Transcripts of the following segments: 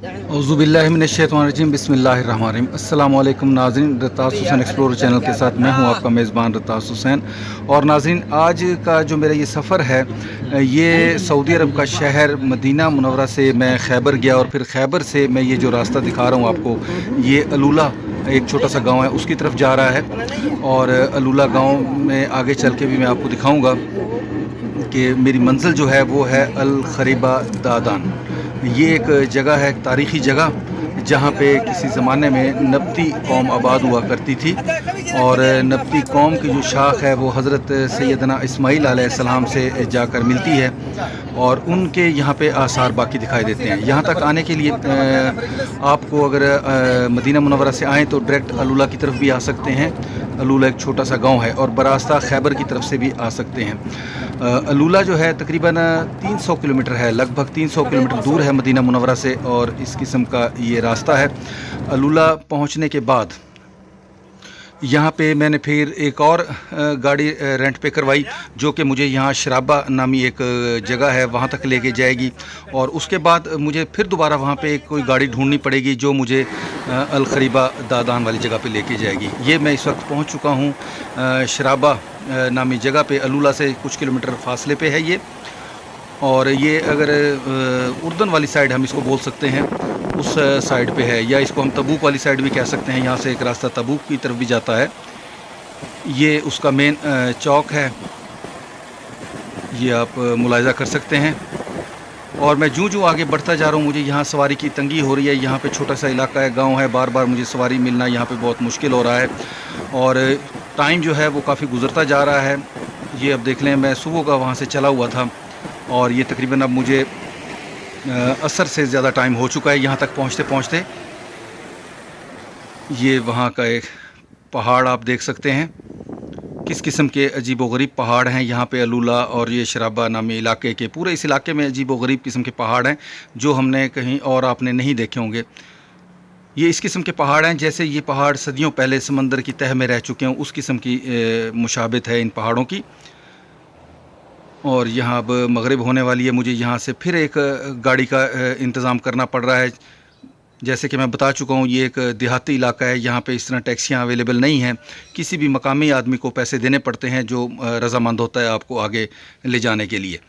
औज़ुबिल्लाहिमिनश्शैतानिर्रजीम बिस्मिल्लाहिर्रहमानिर्रहीम। अस्सलामु अलैकुम नाज़रीन, रतास हुसैन एक्सप्लोरर चैनल के साथ मैं हूं आपका मेज़बान रतास हुसैन। और नाज़रीन, आज का जो मेरा ये सफ़र है, ये सऊदी अरब का शहर मदीना मुनव्वरा से मैं खैबर गया और फिर खैबर से मैं ये जो रास्ता दिखा रहा हूँ आपको, ये अलूला एक छोटा सा गाँव है, उसकी तरफ जा रहा है। और अलूला गाँव में आगे चल के भी मैं आपको दिखाऊँगा कि मेरी मंजिल जो है वो है अल खरीबा दादान। ये एक जगह है, एक तारीख़ी जगह, जहाँ पे किसी ज़माने में नबती कौम आबाद हुआ करती थी। और नबती कौम की जो शाख है वो हज़रत सैयदना इस्माईल अलैहिस्सलाम से जाकर मिलती है और उनके यहाँ पे आसार बाकी दिखाई देते हैं। यहाँ तक आने के लिए आपको अगर मदीना मुनव्वरा से आएँ तो डायरेक्ट अलूला की तरफ भी आ सकते हैं। अलूला एक छोटा सा गांव है और बरास्ता खैबर की तरफ से भी आ सकते हैं। अलूला जो है तकरीबन 300 किलोमीटर है, लगभग 300 किलोमीटर दूर है मदीना मुनव्वरा से, और इस किस्म का ये रास्ता है। अलूला पहुंचने के बाद यहाँ पे मैंने फिर एक और गाड़ी रेंट पे करवाई, जो कि मुझे यहाँ शराबा नामी एक जगह है वहाँ तक लेके जाएगी। और उसके बाद मुझे फिर दोबारा वहाँ पे कोई गाड़ी ढूंढनी पड़ेगी जो मुझे अल खरीबा दादान वाली जगह पे लेके जाएगी। ये मैं इस वक्त पहुँच चुका हूँ शराबा नामी जगह पे। अलूला से कुछ किलोमीटर फासले पे है ये, और ये अगर उर्दन वाली साइड हम इसको बोल सकते हैं, उस साइड पे है, या इसको हम तबूक वाली साइड भी कह सकते हैं। यहाँ से एक रास्ता तबूक की तरफ भी जाता है। ये उसका मेन चौक है, ये आप मुलाहिज़ा कर सकते हैं। और मैं जूँ जूँ आगे बढ़ता जा रहा हूँ, मुझे यहाँ सवारी की तंगी हो रही है। यहाँ पे छोटा सा इलाका है, गांव है, बार बार मुझे सवारी मिलना यहाँ पे बहुत मुश्किल हो रहा है और टाइम जो है वो काफ़ी गुज़रता जा रहा है। ये अब देख लें, मैं सुबह का वहाँ से चला हुआ था और ये तकरीबन अब मुझे असर से ज़्यादा टाइम हो चुका है यहाँ तक पहुँचते पहुँचते। ये वहाँ का एक पहाड़ आप देख सकते हैं, किस किस्म के अजीब व गरीब पहाड़ हैं यहाँ पे। अलूला और ये शराबा नामी इलाके के, पूरे इस इलाके में अजीब व गरीब किस्म के पहाड़ हैं जो हमने कहीं और आपने नहीं देखे होंगे। ये इस किस्म के पहाड़ हैं जैसे ये पहाड़ सदियों पहले समंदर की तह में रह चुके हों, उस किस्म की मुशाबित है इन पहाड़ों की। और यहाँ अब मगरिब होने वाली है, मुझे यहाँ से फिर एक गाड़ी का इंतज़ाम करना पड़ रहा है। जैसे कि मैं बता चुका हूँ, ये एक देहाती इलाका है, यहाँ पे इस तरह टैक्सियाँ अवेलेबल नहीं हैं। किसी भी मकामी आदमी को पैसे देने पड़ते हैं जो रज़ामंद होता है आपको आगे ले जाने के लिए।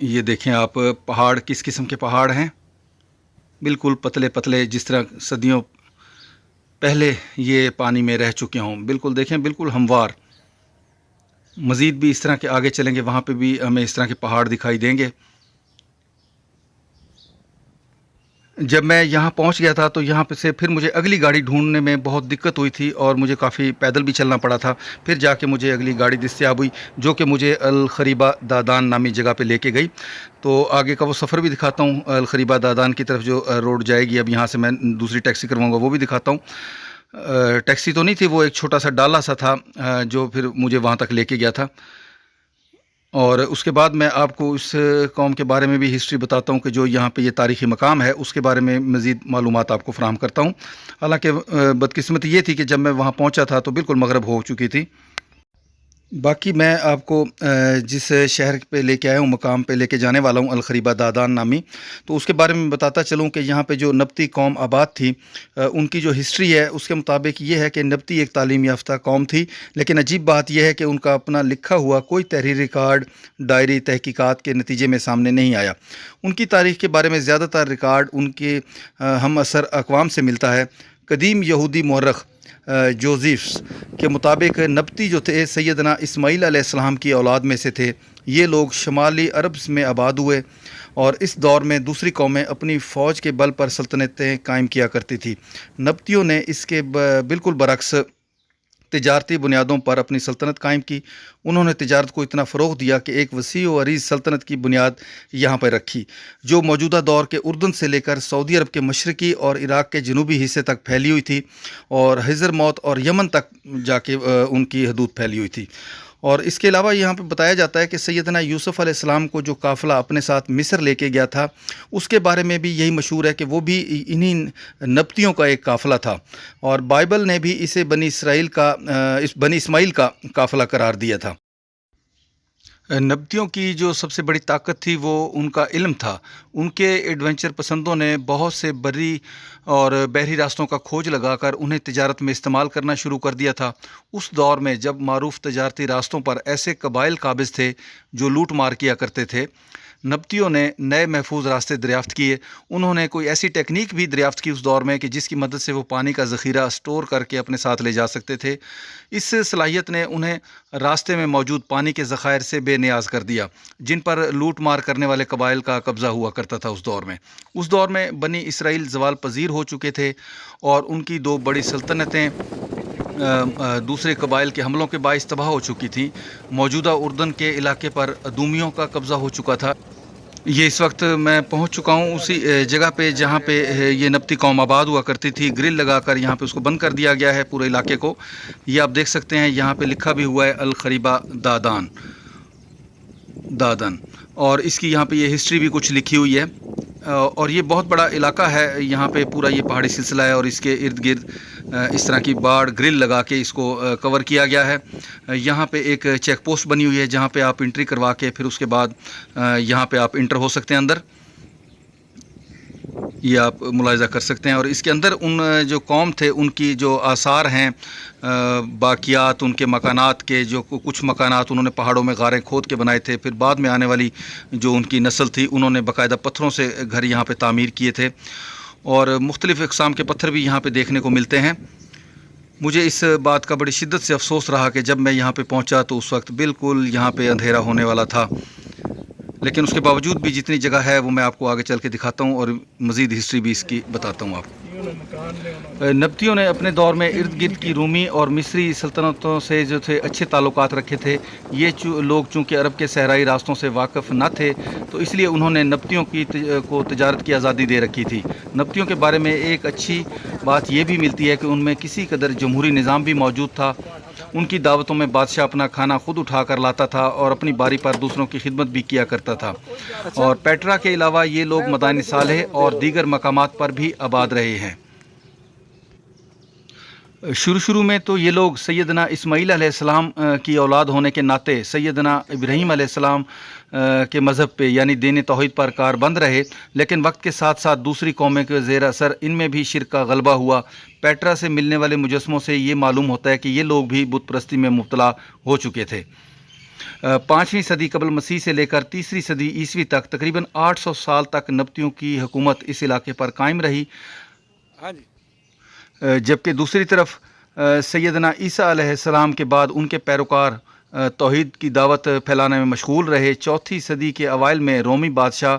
ये देखें आप, पहाड़ किस किस्म के पहाड़ हैं, बिल्कुल पतले पतले, जिस तरह सदियों पहले ये पानी में रह चुके हों। बिल्कुल देखें, बिल्कुल हमवार। मज़ीद भी इस तरह के आगे चलेंगे, वहाँ पे भी हमें इस तरह के पहाड़ दिखाई देंगे। जब मैं यहाँ पहुँच गया था तो यहाँ पे से फिर मुझे अगली गाड़ी ढूंढने में बहुत दिक्कत हुई थी और मुझे काफ़ी पैदल भी चलना पड़ा था। फिर जाके मुझे अगली गाड़ी दस्तयाब हुई जो कि मुझे अल खरीबा दादान नामी जगह पे लेके गई। तो आगे का वो सफ़र भी दिखाता हूँ, अल खरीबा दादान की तरफ जो रोड जाएगी। अब यहाँ से मैं दूसरी टैक्सी करवाऊँगा, वो भी दिखाता हूँ। टैक्सी तो नहीं थी, वो एक छोटा सा डाला सा था जो फिर मुझे वहाँ तक लेके गया था। और उसके बाद मैं आपको इस कौम के बारे में भी हिस्ट्री बताता हूँ कि जो यहाँ पे ये तारीख़ी मकाम है उसके बारे में मज़ीद मालूमात आपको फ़राहम करता हूँ। हालांकि बदकिस्मती ये थी कि जब मैं वहाँ पहुँचा था तो बिल्कुल मगरिब हो चुकी थी। बाकी मैं आपको जिस शहर पे लेके आया हूँ, मकाम पे लेके जाने वाला हूँ, अल खरीबा दादान नामी, तो उसके बारे में बताता चलूँ कि यहाँ पे जो नबती कौम आबाद थी, उनकी जो हिस्ट्री है उसके मुताबिक ये है कि नबती एक तालीम याफ्ता कौम थी। लेकिन अजीब बात यह है कि उनका अपना लिखा हुआ कोई तहरीरी रिकॉर्ड, डायरी, तहकीकात के नतीजे में सामने नहीं आया। उनकी तारीख़ के बारे में ज़्यादातर रिकॉर्ड उनके हम असर अक़वाम से मिलता है। कदीम यहूदी मौरख़ जोसेफ्स के मुताबिक नबती जो थे सैयदना इस्माईल अलैहिस्सलाम की औलाद में से थे। ये लोग शुमाली अरब में आबाद हुए और इस दौर में दूसरी कौमें अपनी फ़ौज के बल पर सल्तनतें कायम किया करती थी। नबतियों ने इसके बिल्कुल बरक्स तिजारती बुनियादों पर अपनी सल्तनत कायम की। उन्होंने तिजारत को इतना फ़रोग़ दिया कि एक वसी व अरीज़ सल्तनत की बुनियाद यहाँ पर रखी, जो मौजूदा दौर के उर्दन से लेकर सऊदी अरब के मशरक़ी और इराक़ के जनूबी हिस्से तक फैली हुई थी और हज़रमौत और यमन तक जाके उनकी हदूद फैली हुई थी। और इसके अलावा यहाँ पे बताया जाता है कि सैयदना यूसुफ़ अलैहिस्सलाम को जो काफ़िला अपने साथ मिस्र लेके गया था, उसके बारे में भी यही मशहूर है कि वो भी इन्हीं नबतियों का एक काफ़िला था। और बाइबल ने भी इसे बनी इस्माइल का काफ़िला करार दिया था। नब्तियों की जो सबसे बड़ी ताकत थी वो उनका इल्म था। उनके एडवेंचर पसंदों ने बहुत से बर्री और बहरी रास्तों का खोज लगाकर उन्हें तिजारत में इस्तेमाल करना शुरू कर दिया था। उस दौर में जब मारूफ तजारती रास्तों पर ऐसे कबाइल काबिज थे जो लूट मार किया करते थे, नब्तियों ने नए महफूज रास्ते दरियाफ्त किए। उन्होंने कोई ऐसी टेक्निक भी दरियाफ्त की उस दौर में कि जिसकी मदद से वो पानी का ज़ख़ीरा स्टोर करके अपने साथ ले जा सकते थे। इस सलाहियत ने उन्हें रास्ते में मौजूद पानी के ज़ख़ायर से बेनियाज कर दिया, जिन पर लूट मार करने वाले कबाइल का कब्ज़ा हुआ करता था उस दौर में। उस दौर में बनी इसराइल ज़वाल पज़ीर हो चुके थे और उनकी दो बड़ी सल्तनतें दूसरे कबाइल के हमलों के बाइस तबाह हो चुकी थी। मौजूदा उर्दन के इलाके पर अदूमियों का कब्ज़ा हो चुका था। ये इस वक्त मैं पहुंच चुका हूं उसी जगह पे जहां पे ये नब्ती कौम आबाद हुआ करती थी। ग्रिल लगाकर यहां पे उसको बंद कर दिया गया है पूरे इलाके को। ये आप देख सकते हैं, यहां पे लिखा भी हुआ है अल खरीबा दादन, और इसकी यहाँ पे ये हिस्ट्री भी कुछ लिखी हुई है। और ये बहुत बड़ा इलाका है, यहाँ पे पूरा ये पहाड़ी सिलसिला है और इसके इर्द गिर्द इस तरह की बाड़ ग्रिल लगा के इसको कवर किया गया है। यहाँ पे एक चेक पोस्ट बनी हुई है जहाँ पे आप एंट्री करवा के फिर उसके बाद यहाँ पे आप इंटर हो सकते हैं अंदर। ये आप मुलाहिज़ा कर सकते हैं। और इसके अंदर उन जो कौम थे उनकी जो आसार हैं, बाकियात उनके मकानात के, जो कुछ मकानात उन्होंने पहाड़ों में गारें खोद के बनाए थे। फिर बाद में आने वाली जो उनकी नस्ल थी उन्होंने बाकायदा पत्थरों से घर यहाँ पे तामीर किए थे और मुख्तलिफ़ इक़साम के पत्थर भी यहाँ पे देखने को मिलते हैं। मुझे इस बात का बड़ी शिद्दत से अफसोस रहा कि जब मैं यहाँ पे पहुँचा तो उस वक्त बिल्कुल यहाँ पे अंधेरा होने वाला था, लेकिन उसके बावजूद भी जितनी जगह है वो मैं आपको आगे चल के दिखाता हूँ और मज़ीद हिस्ट्री भी इसकी बताता हूँ आपको। नब्तियों ने अपने दौर में इर्द गिर्द की रूमी और मिस्री सल्तनतों से जो थे अच्छे ताल्लुकात रखे थे। ये लोग चूँकि अरब के सहराई रास्तों से वाकिफ़ न थे तो इसलिए उन्होंने नब्तियों को तजारत की आज़ादी दे रखी थी। नब्तियों के बारे में एक अच्छी बात यह भी मिलती है कि उनमें किसी कदर जमहूरी निज़ाम भी मौजूद था। उनकी दावतों में बादशाह अपना खाना खुद उठा कर लाता था और अपनी बारी पर दूसरों की खिदमत भी किया करता था। और पेट्रा के अलावा ये लोग मदानी सालेह और दीगर मकामात पर भी आबाद रहे हैं। शुरू में तो ये लोग सैयदना इस्माईल अलैहिस्सलाम की औलाद होने के नाते सैयदना इब्राहीम अलैहिस्सलाम के मज़हब पे यानी दीन तौहीद पर कारबंद रहे, लेकिन वक्त के साथ साथ दूसरी कौमें के ज़ेर असर इनमें भी शिर्क का गलबा हुआ। पेट्रा से मिलने वाले मुजस्समों से ये मालूम होता है कि ये लोग भी बुत परस्ती में मुब्तला हो चुके थे। 5वीं सदी कबल मसीह से लेकर 3री सदी ईस्वी तक तकरीबन 800 साल तक नब्तियों की हुकूमत इस इलाके पर कायम रही। जबकि दूसरी तरफ सैयदना ईसा अलैहिस्सलाम के बाद उनके पैरोकार तौहीद की दावत फैलाने में मशगूल रहे। 4वीं सदी के अवाइल में रोमी बादशाह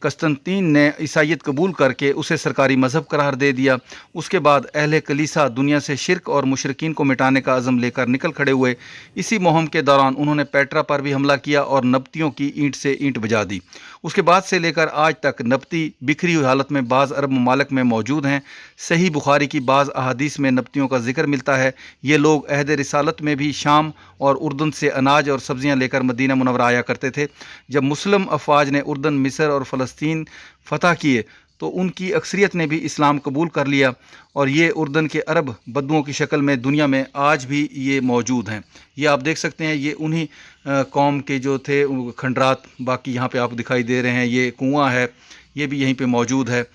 कस्तंतीन ने ईसाईयत कबूल करके उसे सरकारी मज़हब करार दे दिया। उसके बाद अहले कलीसा दुनिया से शिरक और मुशरिकीन को मिटाने का अज़म लेकर निकल खड़े हुए। इसी मुहिम के दौरान उन्होंने पेट्रा पर भी हमला किया और नब्तियों की ईंट से ईंट बजा दी। उसके बाद से लेकर आज तक नब्ती बिखरी हुई हालत में बाज़ अरब ममालिक में मौजूद हैं। सही बुखारी की बाज़ अहादीस में नब्तियों का जिक्र मिलता है। ये लोग अहद रिसालत में भी शाम और उर्दन से अनाज और सब्ज़ियाँ लेकर मदीना मुनव्वरा आया करते थे। जब मुस्लिम अफवाज ने उर्दन, मिस्र और फ़लस्तीन फ़तह किए तो उनकी अक्सरियत ने भी इस्लाम कबूल कर लिया और ये उर्दन के अरब बद्दुओं की शक्ल में दुनिया में आज भी ये मौजूद हैं। ये आप देख सकते हैं, ये उन्हीं कौम के जो थे खंडरात बाकी यहाँ पे आप दिखाई दे रहे हैं। ये कुआं है, ये भी यहीं पे मौजूद है।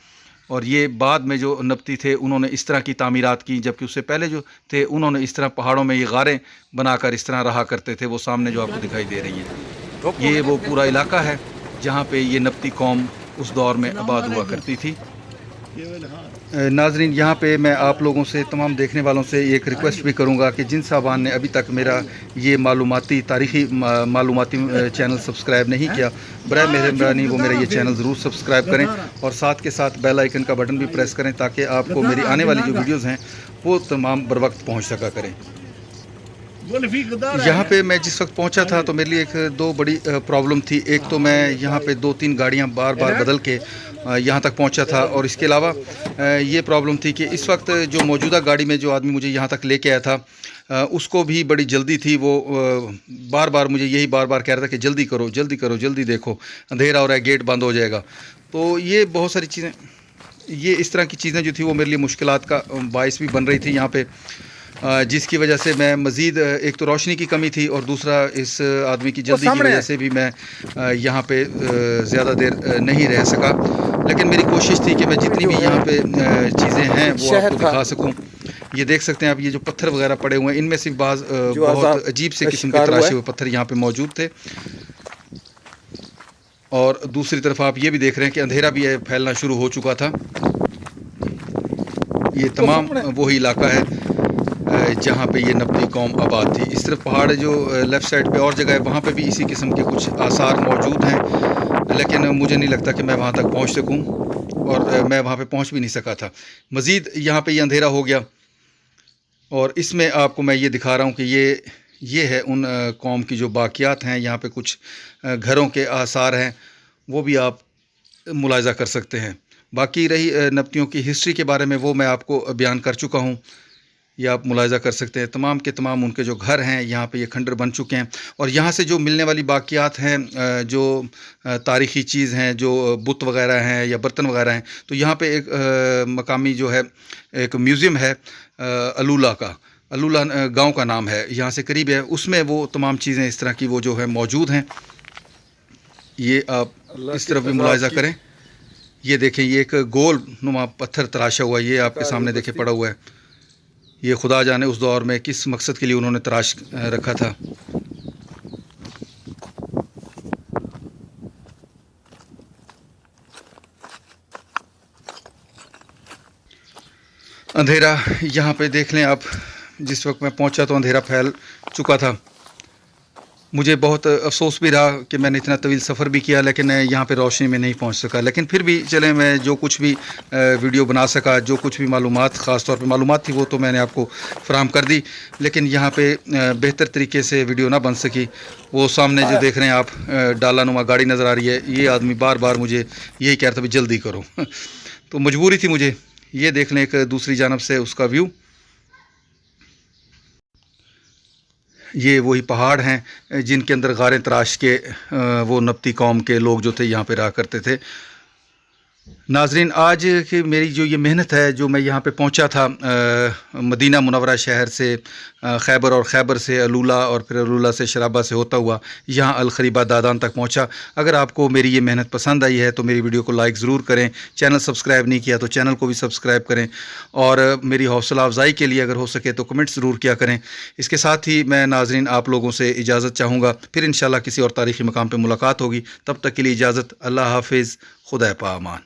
और ये बाद में जो नब्ती थे उन्होंने इस तरह की तामीरात की, जबकि उससे पहले जो थे उन्होंने इस तरह पहाड़ों में ये गारें बनाकर इस तरह रहा करते थे। वो सामने जो आपको दिखाई दे रही है ये वो पूरा इलाका है जहाँ पे ये नब्ती कौम उस दौर में आबाद हुआ करती थी। नाज़रीन, यहाँ पे मैं आप लोगों से, तमाम देखने वालों से एक रिक्वेस्ट भी करूँगा कि जिन साहबान ने अभी तक मेरा ये तारीख़ी मालूमाती चैनल सब्सक्राइब नहीं किया, बराए मेहरबानी वो मेरा ये चैनल ज़रूर सब्सक्राइब करें और साथ के साथ बेल आइकन का बटन भी प्रेस करें ताकि आपको मेरी आने वाली जो वीडियोज़ हैं वो तमाम बर वक्त पहुँच सका करें। यहाँ पे मैं जिस वक्त पहुँचा था तो मेरे लिए एक दो बड़ी प्रॉब्लम थी। एक तो मैं यहाँ पे 2-3 गाड़ियाँ बार बार बदल के यहाँ तक पहुँचा था और इसके अलावा ये प्रॉब्लम थी कि इस वक्त जो मौजूदा गाड़ी में जो आदमी मुझे यहाँ तक लेके आया था उसको भी बड़ी जल्दी थी। वो बार बार मुझे यही बार बार कह रहा था कि जल्दी करो, जल्दी करो, जल्दी देखो, अंधेरा हो रहा है, गेट बंद हो जाएगा। तो ये बहुत सारी चीज़ें, ये इस तरह की चीज़ें जो थी वो मेरे लिए मुश्किलात का बायस भी बन रही थी यहाँ पे। جس کی وجہ سے میں مزید ایک تو روشنی کی کمی تھی اور دوسرا اس آدمی کی جلدی کی وجہ سے بھی میں یہاں پہ زیادہ دیر نہیں رہ سکا، لیکن میری کوشش تھی کہ میں جتنی بھی یہاں پہ چیزیں ہیں وہ آپ کو دکھا سکوں۔ یہ دیکھ سکتے ہیں آپ، یہ جو پتھر وغیرہ پڑے ہوئے ہیں ان میں سے بعض بہت عجیب سے قسم کے تراشے ہوئے پتھر یہاں پہ موجود تھے۔ اور دوسری طرف آپ یہ بھی دیکھ رہے ہیں کہ اندھیرا بھی پھیلنا شروع ہو چکا تھا۔ یہ تمام وہی علاقہ ہے جہاں پہ یہ نبطی قوم آباد تھی۔ اس طرف پہاڑ جو لیفٹ سائڈ پہ اور جگہ ہے وہاں پہ بھی اسی قسم کے کچھ آثار موجود ہیں، لیکن مجھے نہیں لگتا کہ میں وہاں تک پہنچ سکوں، اور میں وہاں پہ پہنچ بھی نہیں سکا تھا۔ مزید یہاں پہ یہ اندھیرا ہو گیا، اور اس میں آپ کو میں یہ دکھا رہا ہوں کہ یہ ہے ان قوم کی جو باقیات ہیں۔ یہاں پہ کچھ گھروں کے آثار ہیں، وہ بھی آپ ملاحظہ کر سکتے ہیں۔ باقی رہی نبطیوں کی ہسٹری کے بارے میں، وہ میں آپ کو بیان کر چکا ہوں، یہ آپ ملاحظہ کر سکتے ہیں۔ تمام کے تمام ان کے جو گھر ہیں یہاں پہ یہ کھنڈر بن چکے ہیں، اور یہاں سے جو ملنے والی باقیات ہیں، جو تاریخی چیز ہیں، جو بت وغیرہ ہیں یا برتن وغیرہ ہیں، تو یہاں پہ ایک مقامی جو ہے ایک میوزیم ہے الولا کا، الولا گاؤں کا نام ہے، یہاں سے قریب ہے، اس میں وہ تمام چیزیں اس طرح کی وہ جو ہے موجود ہیں۔ یہ آپ اس طرف بھی ملاحظہ کریں۔ یہ دیکھیں، یہ ایک گول نما پتھر تراشا ہوا ہے، یہ آپ کے سامنے دیکھیں پڑا ہوا ہے۔ یہ خدا جانے اس دور میں کس مقصد کے لیے انہوں نے تراش رکھا تھا۔ اندھیرا یہاں پہ دیکھ لیں آپ، جس وقت میں پہنچا تو اندھیرا پھیل چکا تھا۔ مجھے بہت افسوس بھی رہا کہ میں نے اتنا طویل سفر بھی کیا، لیکن یہاں پہ روشنی میں نہیں پہنچ سکا، لیکن پھر بھی چلیں، میں جو کچھ بھی ویڈیو بنا سکا، جو کچھ بھی معلومات، خاص طور پہ معلومات تھی، وہ تو میں نے آپ کو فراہم کر دی، لیکن یہاں پہ بہتر طریقے سے ویڈیو نہ بن سکی۔ وہ سامنے جو دیکھ رہے ہیں آپ، ڈالا نما گاڑی نظر آ رہی ہے، یہ آدمی بار بار مجھے یہی کہہ رہا تھا بھی جلدی کرو تو مجبوری تھی مجھے۔ یہ دیکھ لیں ایک دوسری جانب سے اس کا ویو، یہ وہی پہاڑ ہیں جن کے اندر غاریں تراش کے وہ نبطی قوم کے لوگ جو تھے یہاں پہ رہا کرتے تھے۔ ناظرین، آج کی میری جو یہ محنت ہے، جو میں یہاں پہ پہنچا تھا مدینہ منورہ شہر سے، خیبر، اور خیبر سے الولا، اور پھر الولا سے شرابہ سے ہوتا ہوا یہاں الخریبہ دادان تک پہنچا۔ اگر آپ کو میری یہ محنت پسند آئی ہے تو میری ویڈیو کو لائک ضرور کریں، چینل سبسکرائب نہیں کیا تو چینل کو بھی سبسکرائب کریں، اور میری حوصلہ افزائی کے لیے اگر ہو سکے تو کمنٹ ضرور کیا کریں۔ اس کے ساتھ ہی میں ناظرین آپ لوگوں سے اجازت چاہوں گا، پھر انشاءاللہ کسی اور تاریخی مقام پہ ملاقات ہوگی۔ تب تک کے لیے اجازت، اللہ حافظ، خدا پا امان۔